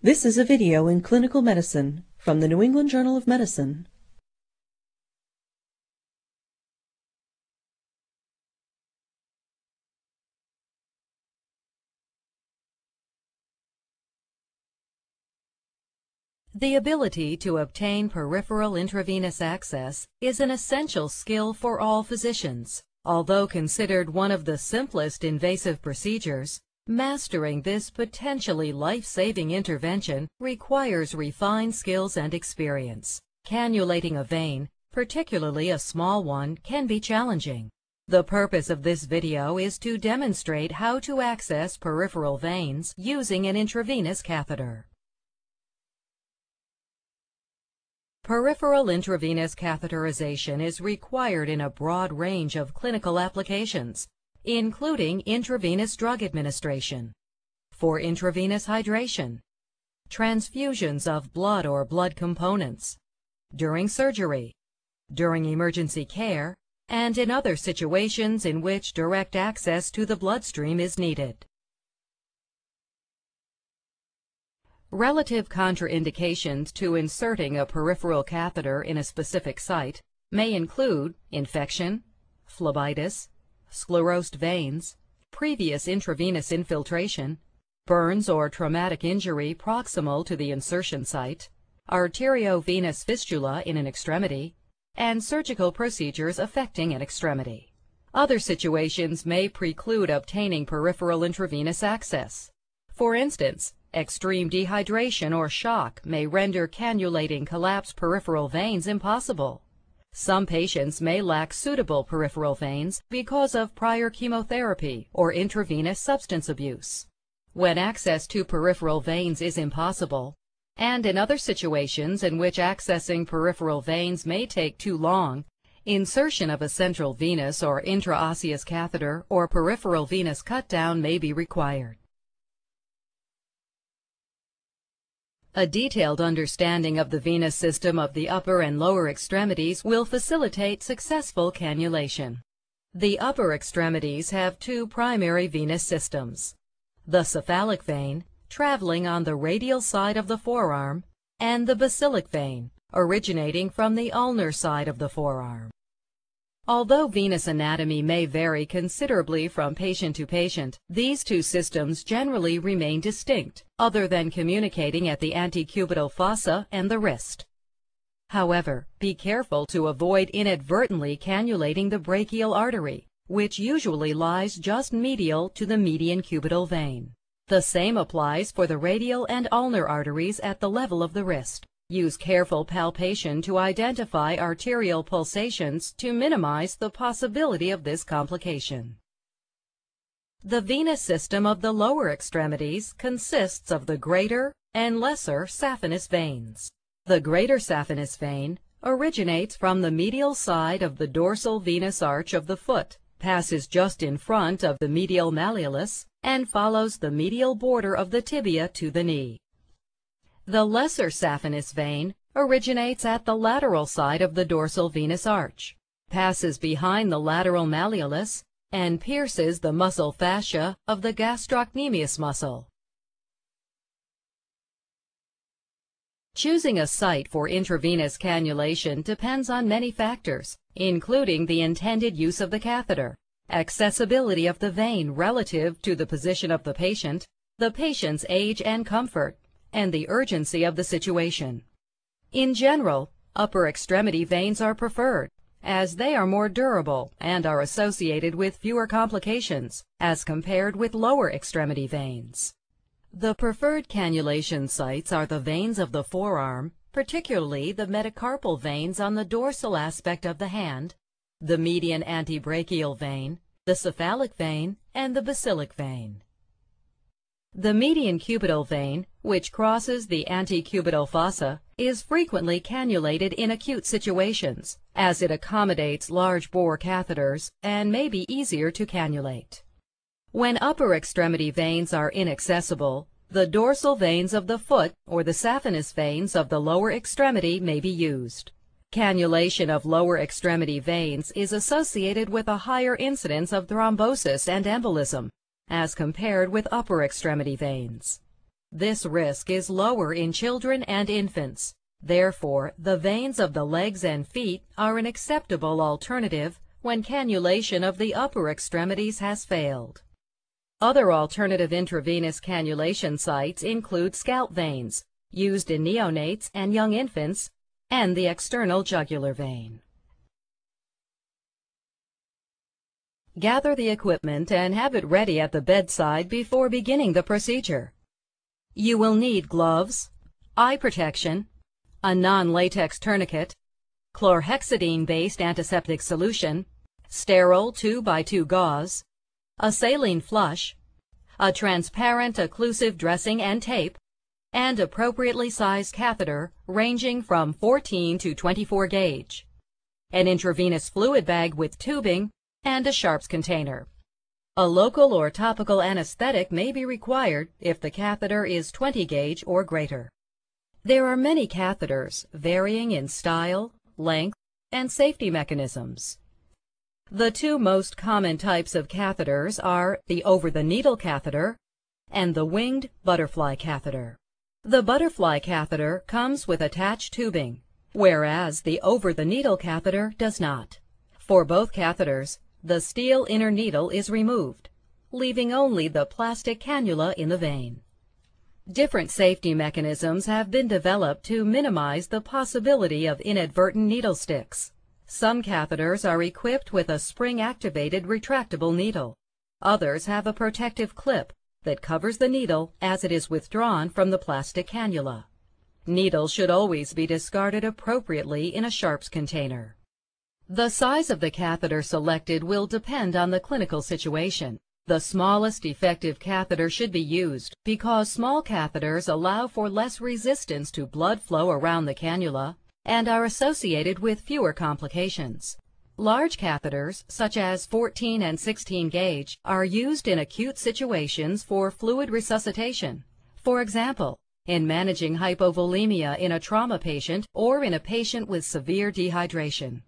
This is a video in clinical medicine from the New England Journal of Medicine. The ability to obtain peripheral intravenous access is an essential skill for all physicians. Although considered one of the simplest invasive procedures, mastering this potentially life-saving intervention requires refined skills and experience. Cannulating a vein, particularly a small one, can be challenging. The purpose of this video is to demonstrate how to access peripheral veins using an intravenous catheter. Peripheral intravenous catheterization is required in a broad range of clinical applications, including intravenous drug administration, for intravenous hydration, transfusions of blood or blood components, during surgery, during emergency care, and in other situations in which direct access to the bloodstream is needed. Relative contraindications to inserting a peripheral catheter in a specific site may include infection, phlebitis, sclerosed veins, previous intravenous infiltration, burns or traumatic injury proximal to the insertion site, arteriovenous fistula in an extremity, and surgical procedures affecting an extremity. Other situations may preclude obtaining peripheral intravenous access. For instance, extreme dehydration or shock may render cannulating collapsed peripheral veins impossible. Some patients may lack suitable peripheral veins because of prior chemotherapy or intravenous substance abuse. When access to peripheral veins is impossible, and in other situations in which accessing peripheral veins may take too long, insertion of a central venous or intraosseous catheter or peripheral venous cut-down may be required. A detailed understanding of the venous system of the upper and lower extremities will facilitate successful cannulation. The upper extremities have two primary venous systems: the cephalic vein, traveling on the radial side of the forearm, and the basilic vein, originating from the ulnar side of the forearm. Although venous anatomy may vary considerably from patient to patient, these two systems generally remain distinct, other than communicating at the antecubital fossa and the wrist. However, be careful to avoid inadvertently cannulating the brachial artery, which usually lies just medial to the median cubital vein. The same applies for the radial and ulnar arteries at the level of the wrist. Use careful palpation to identify arterial pulsations to minimize the possibility of this complication. The venous system of the lower extremities consists of the greater and lesser saphenous veins. The greater saphenous vein originates from the medial side of the dorsal venous arch of the foot, passes just in front of the medial malleolus, and follows the medial border of the tibia to the knee. The lesser saphenous vein originates at the lateral side of the dorsal venous arch, passes behind the lateral malleolus, and pierces the muscle fascia of the gastrocnemius muscle. Choosing a site for intravenous cannulation depends on many factors, including the intended use of the catheter, accessibility of the vein relative to the position of the patient's age and comfort, and the urgency of the situation. In general, upper extremity veins are preferred, as they are more durable and are associated with fewer complications as compared with lower extremity veins. The preferred cannulation sites are the veins of the forearm, particularly the metacarpal veins on the dorsal aspect of the hand, the median antebrachial vein, the cephalic vein, and the basilic vein. The median cubital vein, which crosses the antecubital fossa, is frequently cannulated in acute situations, as it accommodates large-bore catheters and may be easier to cannulate. When upper extremity veins are inaccessible, the dorsal veins of the foot or the saphenous veins of the lower extremity may be used. Cannulation of lower extremity veins is associated with a higher incidence of thrombosis and embolism, as compared with upper extremity veins. This risk is lower in children and infants. Therefore, the veins of the legs and feet are an acceptable alternative when cannulation of the upper extremities has failed. Other alternative intravenous cannulation sites include scalp veins, used in neonates and young infants, and the external jugular vein. Gather the equipment and have it ready at the bedside before beginning the procedure. You will need gloves, eye protection, a non-latex tourniquet, chlorhexidine-based antiseptic solution, sterile 2x2 gauze, a saline flush, a transparent occlusive dressing and tape, and appropriately sized catheter ranging from 14 to 24 gauge, an intravenous fluid bag with tubing, and a sharps container. A local or topical anesthetic may be required if the catheter is 20 gauge or greater. There are many catheters varying in style, length, and safety mechanisms. The two most common types of catheters are the over-the-needle catheter and the winged butterfly catheter. The butterfly catheter comes with attached tubing, whereas the over-the-needle catheter does not. For both catheters, the steel inner needle is removed, leaving only the plastic cannula in the vein. Different safety mechanisms have been developed to minimize the possibility of inadvertent needle sticks. Some catheters are equipped with a spring-activated retractable needle. Others have a protective clip that covers the needle as it is withdrawn from the plastic cannula. Needles should always be discarded appropriately in a sharps container. The size of the catheter selected will depend on the clinical situation. The smallest effective catheter should be used because small catheters allow for less resistance to blood flow around the cannula and are associated with fewer complications. Large catheters, such as 14 and 16 gauge, are used in acute situations for fluid resuscitation. For example, in managing hypovolemia in a trauma patient or in a patient with severe dehydration.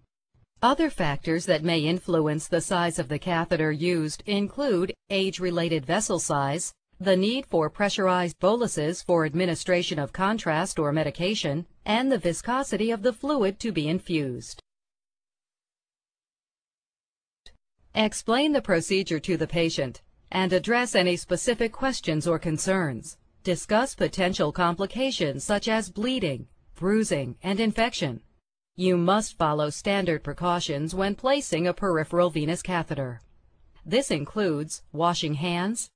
Other factors that may influence the size of the catheter used include age-related vessel size, the need for pressurized boluses for administration of contrast or medication, and the viscosity of the fluid to be infused. Explain the procedure to the patient and address any specific questions or concerns. Discuss potential complications such as bleeding, bruising, and infection. You must follow standard precautions when placing a peripheral venous catheter. This includes washing hands,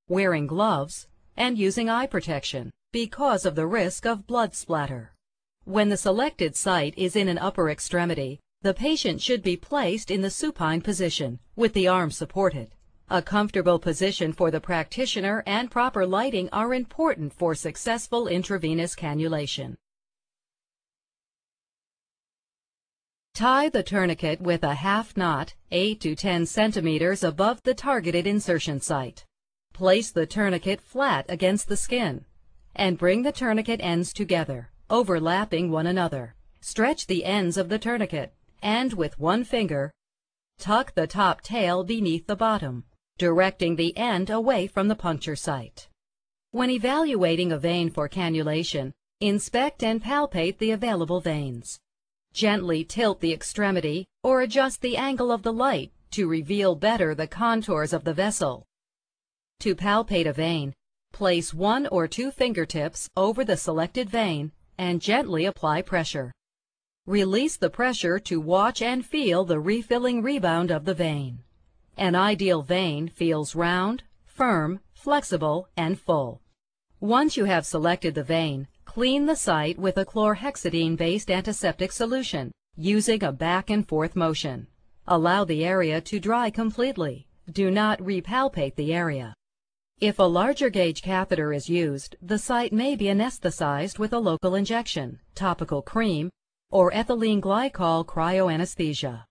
wearing gloves, and using eye protection because of the risk of blood splatter. When the selected site is in an upper extremity, the patient should be placed in the supine position with the arms supported. A comfortable position for the practitioner and proper lighting are important for successful intravenous cannulation. Tie the tourniquet with a half knot 8 to 10 centimeters above the targeted insertion site. Place the tourniquet flat against the skin and bring the tourniquet ends together, overlapping one another. Stretch the ends of the tourniquet and with one finger, tuck the top tail beneath the bottom, directing the end away from the puncture site. When evaluating a vein for cannulation, inspect and palpate the available veins. Gently tilt the extremity or adjust the angle of the light to reveal better the contours of the vessel. To palpate a vein, place 1 or 2 fingertips over the selected vein and gently apply pressure. Release the pressure to watch and feel the refilling rebound of the vein. An ideal vein feels round, firm, flexible, and full. Once you have selected the vein, clean the site with a chlorhexidine-based antiseptic solution, using a back and forth motion. Allow the area to dry completely. Do not repalpate the area. If a larger gauge catheter is used, the site may be anesthetized with a local injection, topical cream, or ethylene glycol cryoanesthesia.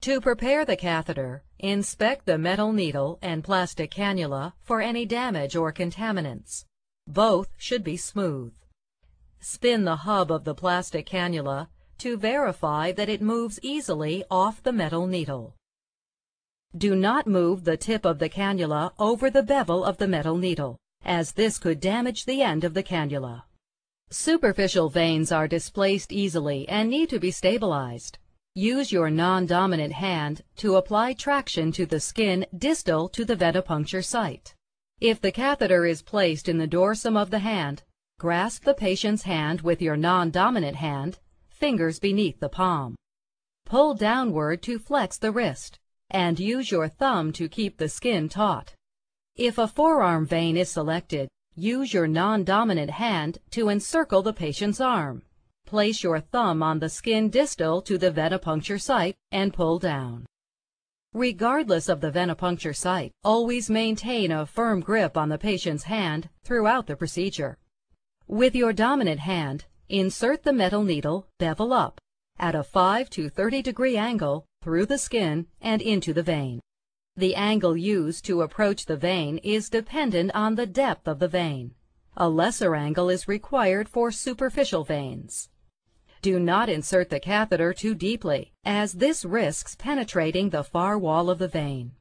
To prepare the catheter, inspect the metal needle and plastic cannula for any damage or contaminants. Both should be smooth. Spin the hub of the plastic cannula to verify that it moves easily off the metal needle. Do not move the tip of the cannula over the bevel of the metal needle, as this could damage the end of the cannula. Superficial veins are displaced easily and need to be stabilized. Use your non-dominant hand to apply traction to the skin distal to the venipuncture site. If the catheter is placed in the dorsum of the hand, grasp the patient's hand with your non-dominant hand, fingers beneath the palm. Pull downward to flex the wrist, and use your thumb to keep the skin taut. If a forearm vein is selected, use your non-dominant hand to encircle the patient's arm. Place your thumb on the skin distal to the venipuncture site and pull down. Regardless of the venipuncture site, always maintain a firm grip on the patient's hand throughout the procedure. With your dominant hand, insert the metal needle bevel up at a 5 to 30 degree angle through the skin and into the vein. The angle used to approach the vein is dependent on the depth of the vein. A lesser angle is required for superficial veins. Do not insert the catheter too deeply, as this risks penetrating the far wall of the vein.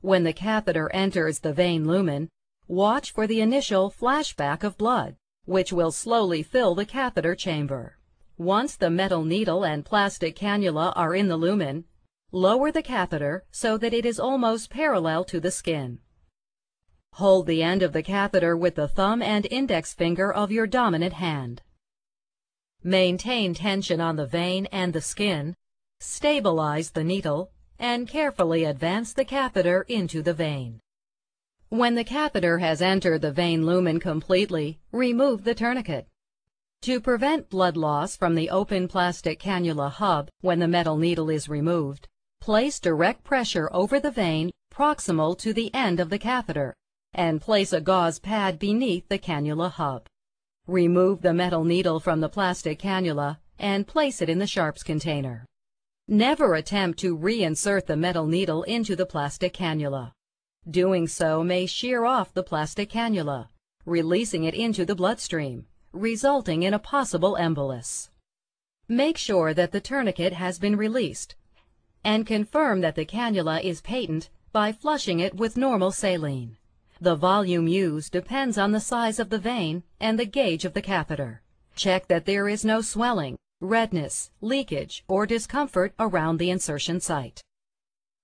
When the catheter enters the vein lumen, watch for the initial flashback of blood, which will slowly fill the catheter chamber. Once the metal needle and plastic cannula are in the lumen, lower the catheter so that it is almost parallel to the skin. Hold the end of the catheter with the thumb and index finger of your dominant hand. Maintain tension on the vein and the skin, stabilize the needle, and carefully advance the catheter into the vein. When the catheter has entered the vein lumen completely, remove the tourniquet. To prevent blood loss from the open plastic cannula hub when the metal needle is removed, place direct pressure over the vein proximal to the end of the catheter, and place a gauze pad beneath the cannula hub. Remove the metal needle from the plastic cannula and place it in the sharps container. Never attempt to reinsert the metal needle into the plastic cannula. Doing so may shear off the plastic cannula, releasing it into the bloodstream, resulting in a possible embolus. Make sure that the tourniquet has been released, and confirm that the cannula is patent by flushing it with normal saline. The volume used depends on the size of the vein and the gauge of the catheter. Check that there is no swelling, redness, leakage, or discomfort around the insertion site.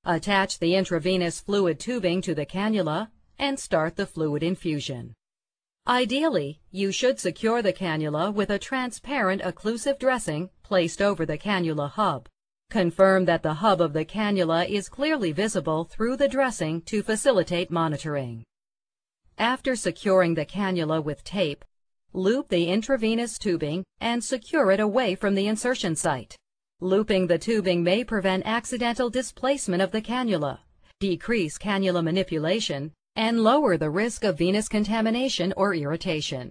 Attach the intravenous fluid tubing to the cannula and start the fluid infusion. Ideally, you should secure the cannula with a transparent occlusive dressing placed over the cannula hub. Confirm that the hub of the cannula is clearly visible through the dressing to facilitate monitoring. After securing the cannula with tape, loop the intravenous tubing and secure it away from the insertion site. Looping the tubing may prevent accidental displacement of the cannula, decrease cannula manipulation, and lower the risk of venous contamination or irritation.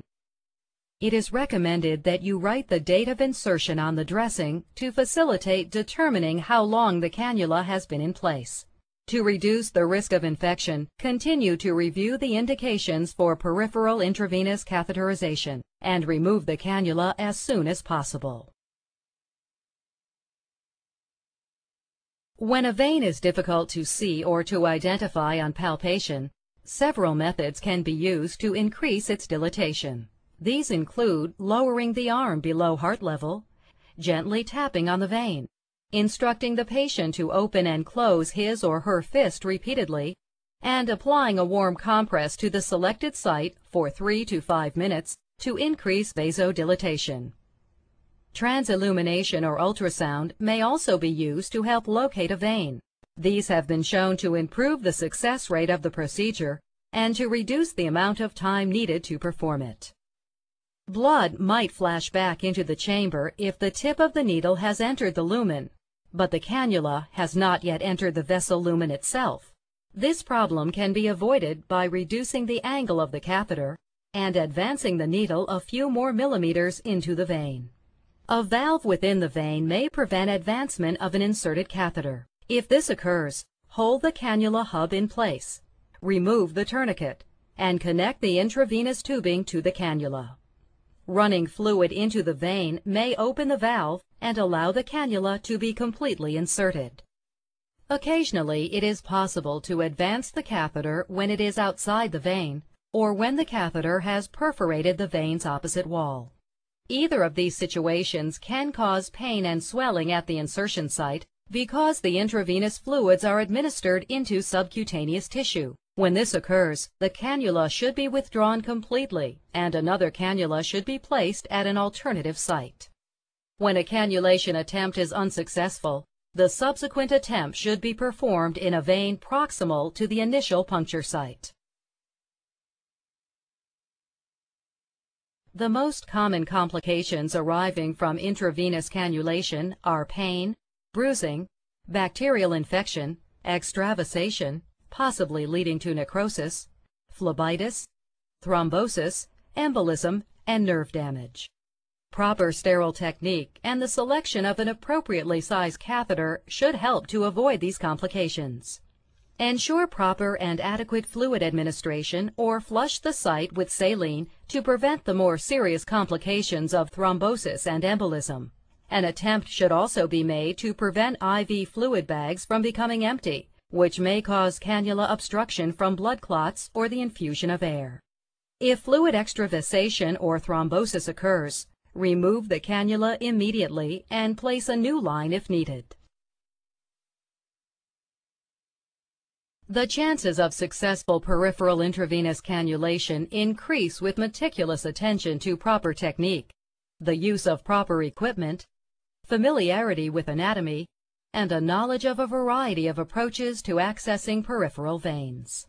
It is recommended that you write the date of insertion on the dressing to facilitate determining how long the cannula has been in place. To reduce the risk of infection, continue to review the indications for peripheral intravenous catheterization and remove the cannula as soon as possible. When a vein is difficult to see or to identify on palpation, several methods can be used to increase its dilatation. These include lowering the arm below heart level, gently tapping on the vein, instructing the patient to open and close his or her fist repeatedly, and applying a warm compress to the selected site for 3 to 5 minutes to increase vasodilatation. Transillumination or ultrasound may also be used to help locate a vein. These have been shown to improve the success rate of the procedure and to reduce the amount of time needed to perform it. Blood might flash back into the chamber if the tip of the needle has entered the lumen, but the cannula has not yet entered the vessel lumen itself. This problem can be avoided by reducing the angle of the catheter and advancing the needle a few more millimeters into the vein. A valve within the vein may prevent advancement of an inserted catheter. If this occurs, hold the cannula hub in place, remove the tourniquet, and connect the intravenous tubing to the cannula. Running fluid into the vein may open the valve and allow the cannula to be completely inserted. Occasionally, it is possible to advance the catheter when it is outside the vein or when the catheter has perforated the vein's opposite wall. Either of these situations can cause pain and swelling at the insertion site because the intravenous fluids are administered into subcutaneous tissue. When this occurs, the cannula should be withdrawn completely and another cannula should be placed at an alternative site. When a cannulation attempt is unsuccessful, the subsequent attempt should be performed in a vein proximal to the initial puncture site. The most common complications arising from intravenous cannulation are pain, bruising, bacterial infection, extravasation, possibly leading to necrosis, phlebitis, thrombosis, embolism, and nerve damage. Proper sterile technique and the selection of an appropriately sized catheter should help to avoid these complications. Ensure proper and adequate fluid administration or flush the site with saline to prevent the more serious complications of thrombosis and embolism. An attempt should also be made to prevent IV fluid bags from becoming empty, which may cause cannula obstruction from blood clots or the infusion of air. If fluid extravasation or thrombosis occurs, remove the cannula immediately and place a new line if needed. The chances of successful peripheral intravenous cannulation increase with meticulous attention to proper technique, the use of proper equipment, familiarity with anatomy, and a knowledge of a variety of approaches to accessing peripheral veins.